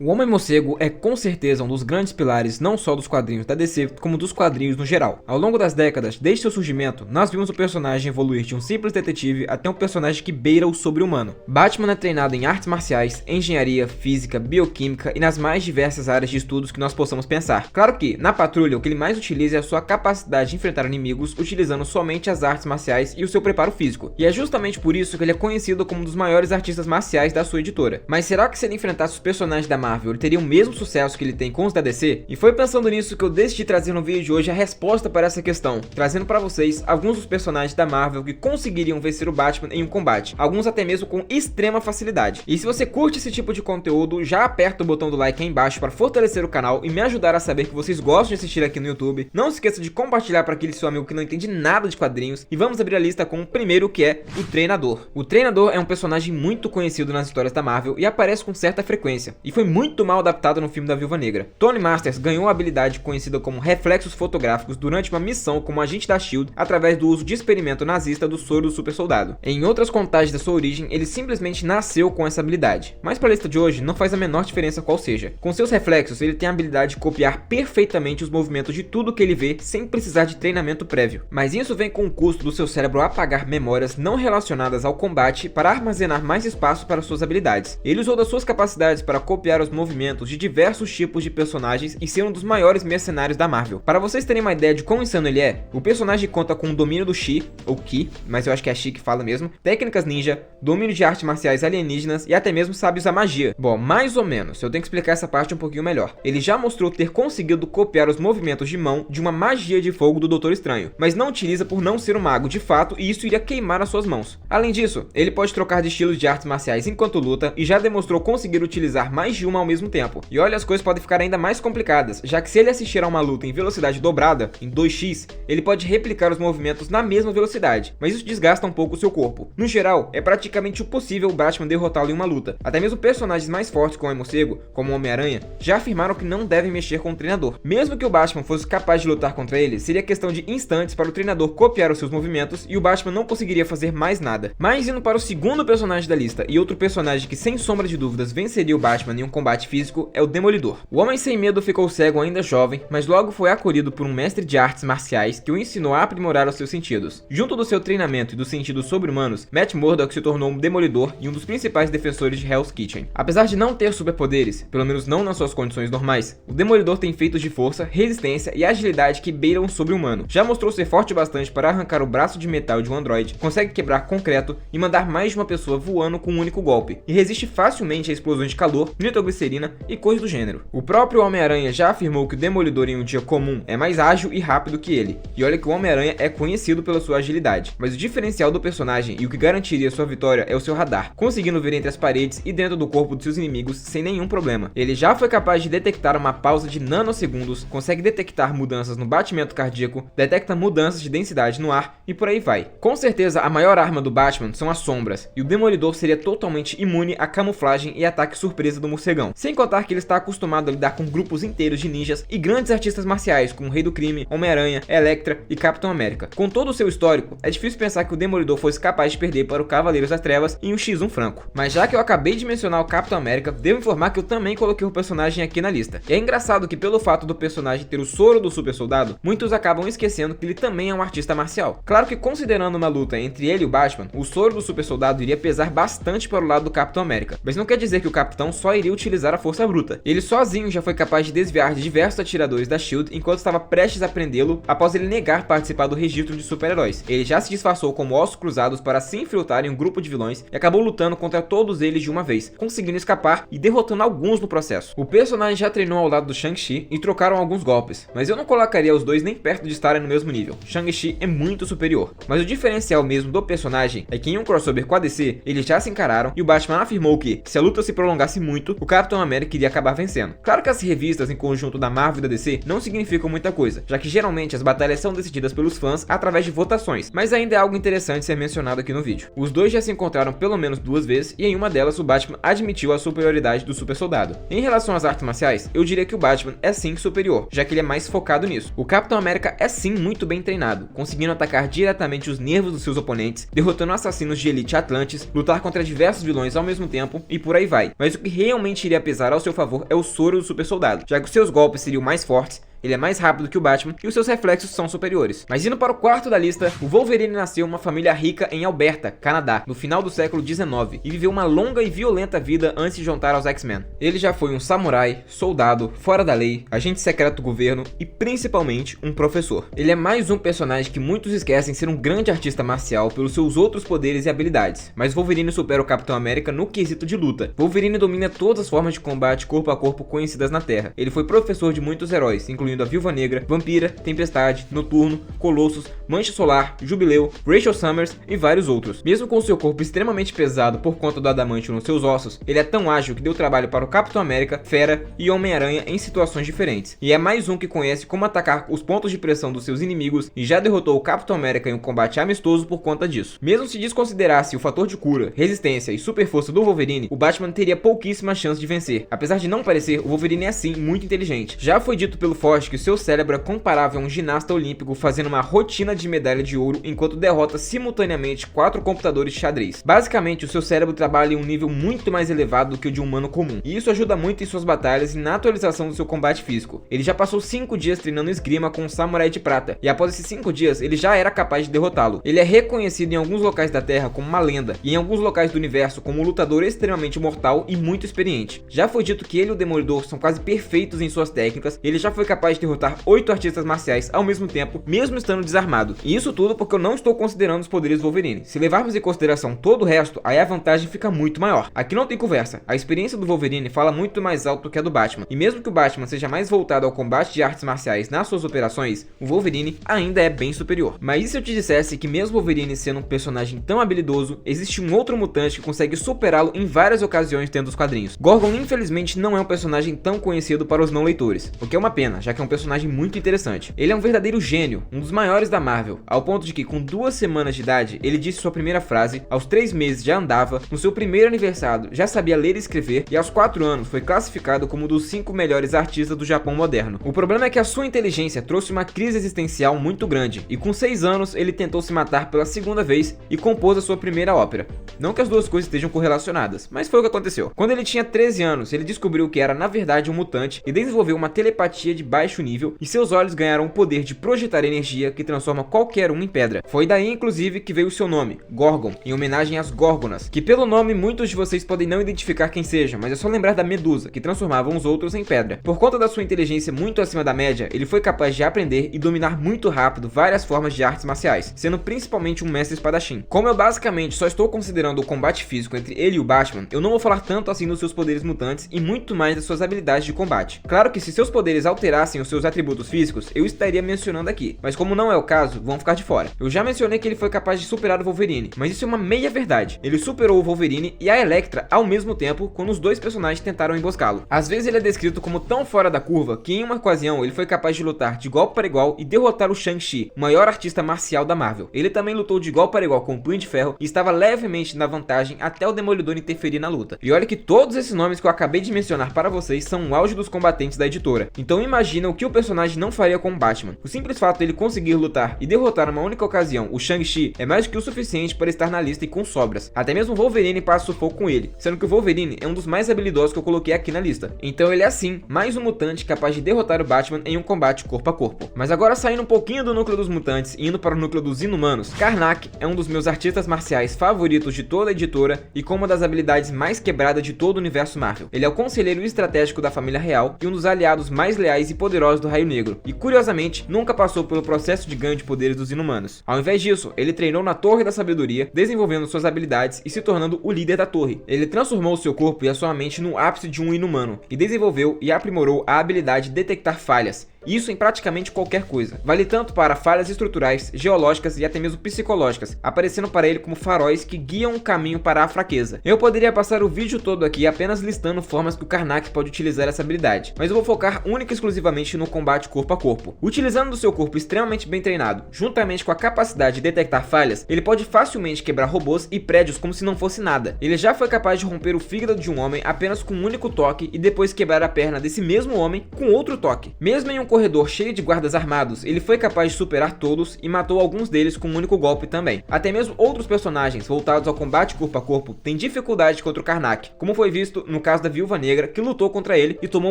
O Homem-Morcego é com certeza um dos grandes pilares não só dos quadrinhos da DC, como dos quadrinhos no geral. Ao longo das décadas, desde seu surgimento, nós vimos o personagem evoluir de um simples detetive até um personagem que beira o sobre-humano. Batman é treinado em artes marciais, engenharia, física, bioquímica e nas mais diversas áreas de estudos que nós possamos pensar. Claro que, na patrulha, o que ele mais utiliza é a sua capacidade de enfrentar inimigos utilizando somente as artes marciais e o seu preparo físico. E é justamente por isso que ele é conhecido como um dos maiores artistas marciais da sua editora. Mas será que se ele enfrentasse os personagens da Marvel, ele teria o mesmo sucesso que ele tem com os da DC? E foi pensando nisso que eu decidi trazer no vídeo de hoje a resposta para essa questão, trazendo para vocês alguns dos personagens da Marvel que conseguiriam vencer o Batman em um combate, alguns até mesmo com extrema facilidade. E se você curte esse tipo de conteúdo, já aperta o botão do like aí embaixo para fortalecer o canal e me ajudar a saber que vocês gostam de assistir aqui no YouTube. Não se esqueça de compartilhar para aquele seu amigo que não entende nada de quadrinhos. E vamos abrir a lista com o primeiro, que é o Treinador. O Treinador é um personagem muito conhecido nas histórias da Marvel e aparece com certa frequência, e foi muito mal adaptado no filme da Viúva Negra. Tony Masters ganhou a habilidade conhecida como reflexos fotográficos durante uma missão como agente da S.H.I.E.L.D. através do uso de experimento nazista do soro do super soldado. Em outras contagens da sua origem, ele simplesmente nasceu com essa habilidade. Mas para a lista de hoje, não faz a menor diferença qual seja. Com seus reflexos, ele tem a habilidade de copiar perfeitamente os movimentos de tudo que ele vê sem precisar de treinamento prévio. Mas isso vem com o custo do seu cérebro apagar memórias não relacionadas ao combate para armazenar mais espaço para suas habilidades. Ele usou das suas capacidades para copiar os movimentos de diversos tipos de personagens e ser um dos maiores mercenários da Marvel. Para vocês terem uma ideia de quão insano ele é, o personagem conta com o domínio do Chi, ou Ki, mas eu acho que é Chi que fala mesmo, técnicas ninja, domínio de artes marciais alienígenas e até mesmo sabe usar magia. Bom, mais ou menos, eu tenho que explicar essa parte um pouquinho melhor. Ele já mostrou ter conseguido copiar os movimentos de mão de uma magia de fogo do Doutor Estranho, mas não utiliza por não ser um mago de fato e isso iria queimar as suas mãos. Além disso, ele pode trocar de estilos de artes marciais enquanto luta e já demonstrou conseguir utilizar mais de uma ao mesmo tempo. E olha, as coisas podem ficar ainda mais complicadas, já que se ele assistir a uma luta em velocidade dobrada, em 2x, ele pode replicar os movimentos na mesma velocidade, mas isso desgasta um pouco o seu corpo. No geral, é praticamente impossível o Batman derrotá-lo em uma luta. Até mesmo personagens mais fortes como o Homem-Morcego, como o Homem-Aranha, já afirmaram que não devem mexer com o treinador. Mesmo que o Batman fosse capaz de lutar contra ele, seria questão de instantes para o treinador copiar os seus movimentos e o Batman não conseguiria fazer mais nada. Mas indo para o segundo personagem da lista, e outro personagem que sem sombra de dúvidas venceria o Batman em um combate físico, é o Demolidor. O Homem Sem Medo ficou cego ainda jovem, mas logo foi acolhido por um mestre de artes marciais que o ensinou a aprimorar os seus sentidos. Junto do seu treinamento e dos sentidos sobre-humanos, Matt Murdock se tornou um demolidor e um dos principais defensores de Hell's Kitchen. Apesar de não ter superpoderes, pelo menos não nas suas condições normais, o Demolidor tem feitos de força, resistência e agilidade que beiram o sobre-humano. Já mostrou ser forte bastante para arrancar o braço de metal de um androide, consegue quebrar concreto e mandar mais de uma pessoa voando com um único golpe, e resiste facilmente a explosões de calor, nitroglicerina e coisas do gênero. O próprio Homem-Aranha já afirmou que o Demolidor em um dia comum é mais ágil e rápido que ele, e olha que o Homem-Aranha é conhecido pela sua agilidade, mas o diferencial do personagem e o que garantiria sua vitória é o seu radar, conseguindo ver entre as paredes e dentro do corpo de seus inimigos sem nenhum problema. Ele já foi capaz de detectar uma pausa de nanosegundos, consegue detectar mudanças no batimento cardíaco, detecta mudanças de densidade no ar e por aí vai. Com certeza a maior arma do Batman são as sombras, e o Demolidor seria totalmente imune à camuflagem e ataque surpresa do morcegão, sem contar que ele está acostumado a lidar com grupos inteiros de ninjas e grandes artistas marciais como o Rei do Crime, Homem-Aranha, Elektra e Capitão América. Com todo o seu histórico, é difícil pensar que o Demolidor fosse capaz de perder para o Cavaleiros das Trevas em um X1 franco. Mas já que eu acabei de mencionar o Capitão América, devo informar que eu também coloquei o personagem aqui na lista. E é engraçado que pelo fato do personagem ter o soro do super soldado, muitos acabam esquecendo que ele também é um artista marcial. Claro que considerando uma luta entre ele e o Batman, o soro do super soldado iria pesar bastante para o lado do Capitão América, mas não quer dizer que o Capitão só iria utilizar a força bruta. Ele sozinho já foi capaz de desviar de diversos atiradores da S.H.I.E.L.D. enquanto estava prestes a prendê-lo após ele negar participar do registro de super-heróis. Ele já se disfarçou como ossos cruzados para se infiltrar em um grupo de vilões e acabou lutando contra todos eles de uma vez, conseguindo escapar e derrotando alguns no processo. O personagem já treinou ao lado do Shang-Chi e trocaram alguns golpes, mas eu não colocaria os dois nem perto de estarem no mesmo nível. Shang-Chi é muito superior, mas o diferencial mesmo do personagem é que em um crossover com a DC, eles já se encararam e o Batman afirmou que, se a luta se prolongasse muito, o Capitão América iria acabar vencendo. Claro que as revistas em conjunto da Marvel e da DC não significam muita coisa, já que geralmente as batalhas são decididas pelos fãs através de votações, mas ainda é algo interessante ser mencionado aqui no vídeo. Os dois já se encontraram pelo menos 2 vezes e em uma delas o Batman admitiu a superioridade do super soldado. Em relação às artes marciais, eu diria que o Batman é sim superior, já que ele é mais focado nisso. O Capitão América é sim muito bem treinado, conseguindo atacar diretamente os nervos dos seus oponentes, derrotando assassinos de elite atlantes, lutar contra diversos vilões ao mesmo tempo e por aí vai. Mas o que realmente iria pesar ao seu favor é o soro do super soldado, já que os seus golpes seriam mais fortes, ele é mais rápido que o Batman e os seus reflexos são superiores. Mas indo para o quarto da lista, o Wolverine nasceu em uma família rica em Alberta, Canadá, no final do século XIX e viveu uma longa e violenta vida antes de juntar aos X-Men. Ele já foi um samurai, soldado, fora da lei, agente secreto do governo e principalmente um professor. Ele é mais um personagem que muitos esquecem ser um grande artista marcial pelos seus outros poderes e habilidades, mas Wolverine supera o Capitão América no quesito de luta. Wolverine domina todas as formas de combate corpo a corpo conhecidas na Terra. Ele foi professor de muitos heróis, incluindo a Viúva Negra, Vampira, Tempestade, Noturno, Colossus, Mancha Solar, Jubileu, Rachel Summers e vários outros. Mesmo com seu corpo extremamente pesado por conta do adamantio nos seus ossos, ele é tão ágil que deu trabalho para o Capitão América, Fera e Homem-Aranha em situações diferentes. E é mais um que conhece como atacar os pontos de pressão dos seus inimigos e já derrotou o Capitão América em um combate amistoso por conta disso. Mesmo se desconsiderasse o fator de cura, resistência e super força do Wolverine, o Batman teria pouquíssima chance de vencer. Apesar de não parecer, o Wolverine é sim muito inteligente. Já foi dito pelo Forge que seu cérebro é comparável a um ginasta olímpico fazendo uma rotina de medalha de ouro enquanto derrota simultaneamente 4 computadores de xadrez. Basicamente, o seu cérebro trabalha em um nível muito mais elevado do que o de um humano comum, e isso ajuda muito em suas batalhas e na atualização do seu combate físico. Ele já passou 5 dias treinando esgrima com um samurai de prata, e após esses 5 dias ele já era capaz de derrotá-lo. Ele é reconhecido em alguns locais da Terra como uma lenda, e em alguns locais do universo como um lutador extremamente mortal e muito experiente. Já foi dito que ele e o Demolidor são quase perfeitos em suas técnicas, ele já foi capaz de derrotar 8 artistas marciais ao mesmo tempo, mesmo estando desarmado. E isso tudo porque eu não estou considerando os poderes do Wolverine. Se levarmos em consideração todo o resto, aí a vantagem fica muito maior. Aqui não tem conversa, a experiência do Wolverine fala muito mais alto que a do Batman. E mesmo que o Batman seja mais voltado ao combate de artes marciais nas suas operações, o Wolverine ainda é bem superior. Mas e se eu te dissesse que mesmo o Wolverine sendo um personagem tão habilidoso, existe um outro mutante que consegue superá-lo em várias ocasiões dentro dos quadrinhos? Gorgon infelizmente não é um personagem tão conhecido para os não leitores, o que é uma pena, já que é um personagem muito interessante. Ele é um verdadeiro gênio, um dos maiores da Marvel, ao ponto de que com 2 semanas de idade, ele disse sua primeira frase, aos 3 meses já andava, no seu primeiro aniversário já sabia ler e escrever, e aos 4 anos foi classificado como um dos 5 melhores artistas do Japão moderno. O problema é que a sua inteligência trouxe uma crise existencial muito grande, e com 6 anos ele tentou se matar pela segunda vez e compôs a sua primeira ópera. Não que as duas coisas estejam correlacionadas, mas foi o que aconteceu. Quando ele tinha 13 anos, ele descobriu que era na verdade um mutante e desenvolveu uma telepatia de baixo nível, e seus olhos ganharam o poder de projetar energia que transforma qualquer um em pedra. Foi daí inclusive que veio o seu nome, Gorgon, em homenagem às Górgonas, que pelo nome muitos de vocês podem não identificar quem sejam, mas é só lembrar da Medusa, que transformava os outros em pedra. Por conta da sua inteligência muito acima da média, ele foi capaz de aprender e dominar muito rápido várias formas de artes marciais, sendo principalmente um mestre espadachim. Como eu basicamente só estou considerando o combate físico entre ele e o Batman, eu não vou falar tanto assim dos seus poderes mutantes e muito mais das suas habilidades de combate. Claro que se seus poderes alterassem os seus atributos físicos, eu estaria mencionando aqui, mas como não é o caso, vão ficar de fora. Eu já mencionei que ele foi capaz de superar o Wolverine, mas isso é uma meia verdade. Ele superou o Wolverine e a Elektra ao mesmo tempo quando os dois personagens tentaram emboscá-lo. Às vezes ele é descrito como tão fora da curva que em uma ocasião ele foi capaz de lutar de igual para igual e derrotar o Shang-Chi, o maior artista marcial da Marvel. Ele também lutou de igual para igual com o Punho de Ferro e estava levemente na vantagem até o Demolidor interferir na luta. E olha que todos esses nomes que eu acabei de mencionar para vocês são o auge dos combatentes da editora. Então imagina o que o personagem não faria com o Batman. O simples fato dele conseguir lutar e derrotar numa única ocasião o Shang-Chi é mais do que o suficiente para estar na lista e com sobras. Até mesmo o Wolverine passa sufoco com ele, sendo que o Wolverine é um dos mais habilidosos que eu coloquei aqui na lista. Então ele é assim, mais um mutante capaz de derrotar o Batman em um combate corpo a corpo. Mas agora saindo um pouquinho do núcleo dos mutantes e indo para o núcleo dos inumanos, Karnak é um dos meus artistas marciais favoritos de toda a editora e com uma das habilidades mais quebradas de todo o universo Marvel. Ele é o conselheiro estratégico da família real e um dos aliados mais leais e poderosos do Raio Negro, e curiosamente nunca passou pelo processo de ganho de poderes dos inumanos. Ao invés disso, ele treinou na Torre da Sabedoria, desenvolvendo suas habilidades e se tornando o líder da torre. Ele transformou seu corpo e a sua mente no ápice de um inumano, e desenvolveu e aprimorou a habilidade de detectar falhas. Isso em praticamente qualquer coisa. Vale tanto para falhas estruturais, geológicas e até mesmo psicológicas, aparecendo para ele como faróis que guiam um caminho para a fraqueza. Eu poderia passar o vídeo todo aqui apenas listando formas que o Karnak pode utilizar essa habilidade, mas eu vou focar única e exclusivamente no combate corpo a corpo. Utilizando do seu corpo extremamente bem treinado, juntamente com a capacidade de detectar falhas, ele pode facilmente quebrar robôs e prédios como se não fosse nada. Ele já foi capaz de romper o fígado de um homem apenas com um único toque e depois quebrar a perna desse mesmo homem com outro toque. Mesmo em um corredor cheio de guardas armados, ele foi capaz de superar todos e matou alguns deles com um único golpe também. Até mesmo outros personagens voltados ao combate corpo a corpo têm dificuldade contra o Karnak, como foi visto no caso da Viúva Negra, que lutou contra ele e tomou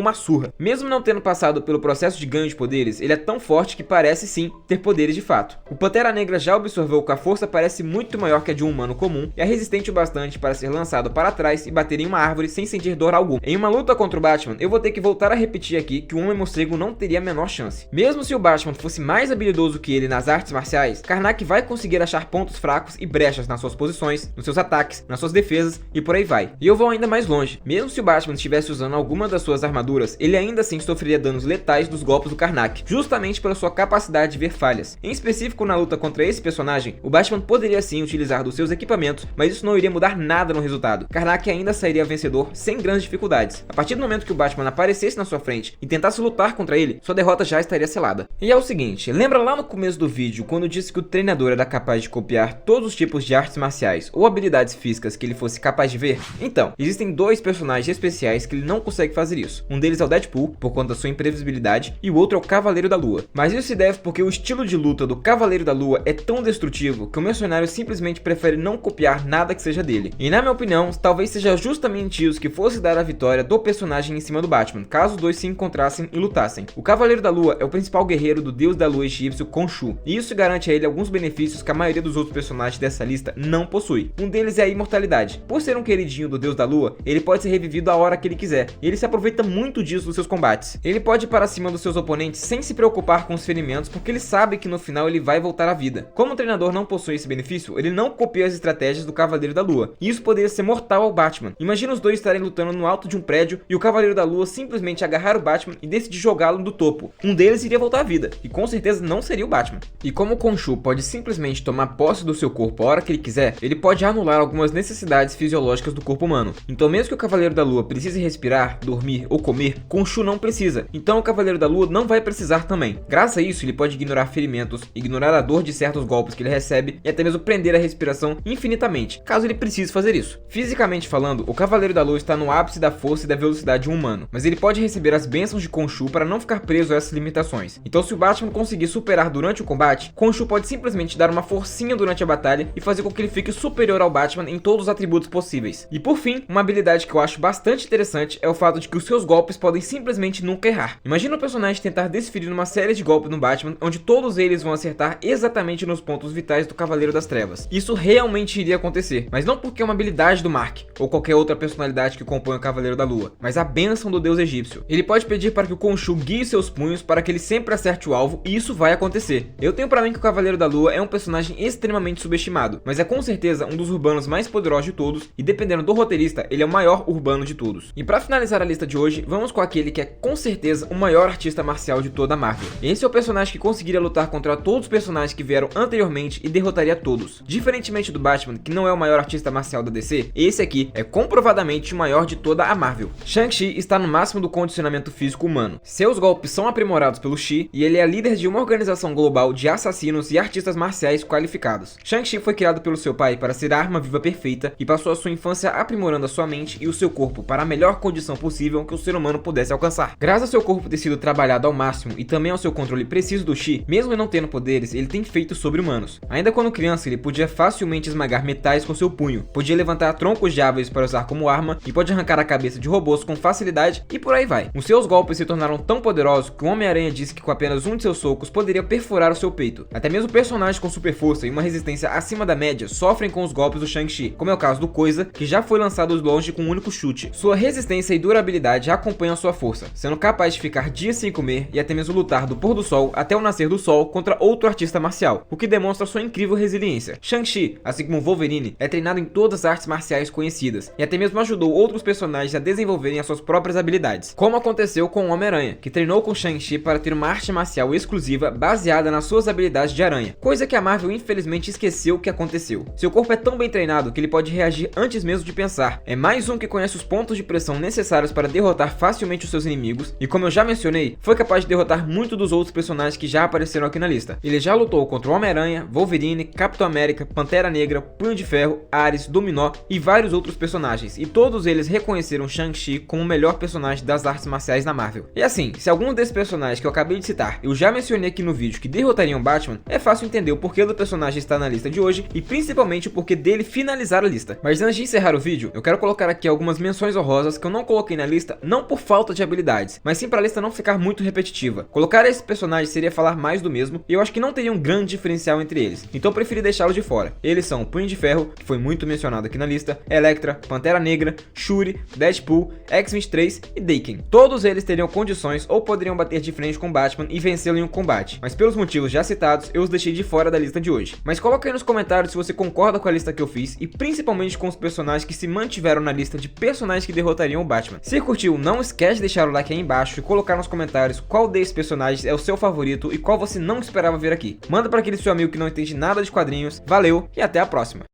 uma surra. Mesmo não tendo passado pelo processo de ganho de poderes, ele é tão forte que parece sim ter poderes de fato. O Pantera Negra já observou que a força parece muito maior que a de um humano comum e é resistente o bastante para ser lançado para trás e bater em uma árvore sem sentir dor alguma. Em uma luta contra o Batman, eu vou ter que voltar a repetir aqui que o Homem-Morcego não teria a menor chance. Mesmo se o Batman fosse mais habilidoso que ele nas artes marciais, Karnak vai conseguir achar pontos fracos e brechas nas suas posições, nos seus ataques, nas suas defesas e por aí vai. E eu vou ainda mais longe. Mesmo se o Batman estivesse usando alguma das suas armaduras, ele ainda assim sofreria danos letais dos golpes do Karnak, justamente pela sua capacidade de ver falhas. Em específico, na luta contra esse personagem, o Batman poderia sim utilizar dos seus equipamentos, mas isso não iria mudar nada no resultado. Karnak ainda sairia vencedor sem grandes dificuldades. A partir do momento que o Batman aparecesse na sua frente e tentasse lutar contra ele, sua derrota já estaria selada. E é o seguinte, lembra lá no começo do vídeo quando eu disse que o treinador era capaz de copiar todos os tipos de artes marciais ou habilidades físicas que ele fosse capaz de ver? Então, existem dois personagens especiais que ele não consegue fazer isso. Um deles é o Deadpool, por conta da sua imprevisibilidade, e o outro é o Cavaleiro da Lua. Mas isso se deve porque o estilo de luta do Cavaleiro da Lua é tão destrutivo que o mercenário simplesmente prefere não copiar nada que seja dele. E na minha opinião, talvez seja justamente isso que fosse dar a vitória do personagem em cima do Batman, caso os dois se encontrassem e lutassem. O Cavaleiro da Lua é o principal guerreiro do deus da lua egípcio Khonshu, e isso garante a ele alguns benefícios que a maioria dos outros personagens dessa lista não possui. Um deles é a imortalidade. Por ser um queridinho do deus da lua, ele pode ser revivido a hora que ele quiser, e ele se aproveita muito disso nos seus combates. Ele pode ir para cima dos seus oponentes sem se preocupar com os ferimentos, porque ele sabe que no final ele vai voltar à vida. Como o treinador não possui esse benefício, ele não copia as estratégias do Cavaleiro da Lua, e isso poderia ser mortal ao Batman. Imagina os dois estarem lutando no alto de um prédio e o Cavaleiro da Lua simplesmente agarrar o Batman e decidir jogá-lo do topo. Um deles iria voltar à vida, e com certeza não seria o Batman. E como o Khonshu pode simplesmente tomar posse do seu corpo a hora que ele quiser, ele pode anular algumas necessidades fisiológicas do corpo humano. Então mesmo que o Cavaleiro da Lua precise respirar, dormir ou comer, Khonshu não precisa. Então o Cavaleiro da Lua não vai precisar também. Graças a isso, ele pode ignorar ferimentos, ignorar a dor de certos golpes que ele recebe e até mesmo prender a respiração infinitamente, caso ele precise fazer isso. Fisicamente falando, o Cavaleiro da Lua está no ápice da força e da velocidade de um humano, mas ele pode receber as bênçãos de Khonshu para não ficar preso a essas limitações. Então se o Batman conseguir superar durante o combate, Khonshu pode simplesmente dar uma forcinha durante a batalha e fazer com que ele fique superior ao Batman em todos os atributos possíveis. E por fim, uma habilidade que eu acho bastante interessante é o fato de que os seus golpes podem simplesmente nunca errar. Imagina o personagem tentar desferir uma série de golpes no Batman, onde todos eles vão acertar exatamente nos pontos vitais do Cavaleiro das Trevas. Isso realmente iria acontecer, mas não porque é uma habilidade do Mark, ou qualquer outra personalidade que compõe o Cavaleiro da Lua, mas a bênção do deus egípcio. Ele pode pedir para que o Khonshu guie seus punhos para que ele sempre acerte o alvo, e isso vai acontecer. Eu tenho pra mim que o Cavaleiro da Lua é um personagem extremamente subestimado, mas é com certeza um dos urbanos mais poderosos de todos, e dependendo do roteirista, ele é o maior urbano de todos. E pra finalizar a lista de hoje, vamos com aquele que é com certeza o maior artista marcial de toda a Marvel. Esse é o personagem que conseguiria lutar contra todos os personagens que vieram anteriormente e derrotaria todos. Diferentemente do Batman, que não é o maior artista marcial da DC, esse aqui é comprovadamente o maior de toda a Marvel. Shang-Chi está no máximo do condicionamento físico humano. Seus golpes são aprimorados pelo Chi, e ele é líder de uma organização global de assassinos e artistas marciais qualificados. Shang-Chi foi criado pelo seu pai para ser a arma viva perfeita e passou a sua infância aprimorando a sua mente e o seu corpo para a melhor condição possível que o ser humano pudesse alcançar. Graças ao seu corpo ter sido trabalhado ao máximo e também ao seu controle preciso do Chi, mesmo não tendo poderes, ele tem feitos sobre-humanos. Ainda quando criança, ele podia facilmente esmagar metais com seu punho, podia levantar troncos de árvores para usar como arma e pode arrancar a cabeça de robôs com facilidade e por aí vai. Os seus golpes se tornaram tão poderosos que o Homem-Aranha disse que com apenas um de seus socos poderia perfurar o seu peito. Até mesmo personagens com super força e uma resistência acima da média sofrem com os golpes do Shang-Chi, como é o caso do Coisa, que já foi lançado longe com um único chute. Sua resistência e durabilidade acompanham sua força, sendo capaz de ficar dias sem comer e até mesmo lutar do pôr do sol até o nascer do sol contra outro artista marcial, o que demonstra sua incrível resiliência. Shang-Chi, assim como Wolverine, é treinado em todas as artes marciais conhecidas e até mesmo ajudou outros personagens a desenvolverem as suas próprias habilidades, como aconteceu com o Homem-Aranha, que treinou com Shang-Chi para ter uma arte marcial exclusiva baseada nas suas habilidades de aranha, coisa que a Marvel infelizmente esqueceu que aconteceu. Seu corpo é tão bem treinado que ele pode reagir antes mesmo de pensar. É mais um que conhece os pontos de pressão necessários para derrotar facilmente os seus inimigos e, como eu já mencionei, foi capaz de derrotar muitos dos outros personagens que já apareceram aqui na lista. Ele já lutou contra o Homem-Aranha, Wolverine, Capitão América, Pantera Negra, Punho de Ferro, Ares, Dominó e vários outros personagens, e todos eles reconheceram Shang-Chi como o melhor personagem das artes marciais na Marvel. E assim, se algum desses desses personagens que eu acabei de citar eu já mencionei aqui no vídeo que derrotariam Batman, é fácil entender o porquê do personagem estar na lista de hoje e principalmente o porquê dele finalizar a lista. Mas antes de encerrar o vídeo, eu quero colocar aqui algumas menções honrosas que eu não coloquei na lista, não por falta de habilidades, mas sim para a lista não ficar muito repetitiva. Colocar esse personagem seria falar mais do mesmo e eu acho que não teria um grande diferencial entre eles, então eu preferi deixá-los de fora. Eles são Punho de Ferro, que foi muito mencionado aqui na lista, Elektra, Pantera Negra, Shuri, Deadpool, X-23 e Daken. Todos eles teriam condições ou poderiam bater de frente com Batman e vencê-lo em um combate, mas pelos motivos já citados, eu os deixei de fora da lista de hoje. Mas coloca aí nos comentários se você concorda com a lista que eu fiz e principalmente com os personagens que se mantiveram na lista de personagens que derrotariam o Batman. Se curtiu, não esquece de deixar o like aí embaixo e colocar nos comentários qual desses personagens é o seu favorito e qual você não esperava ver aqui. Manda para aquele seu amigo que não entende nada de quadrinhos. Valeu e até a próxima!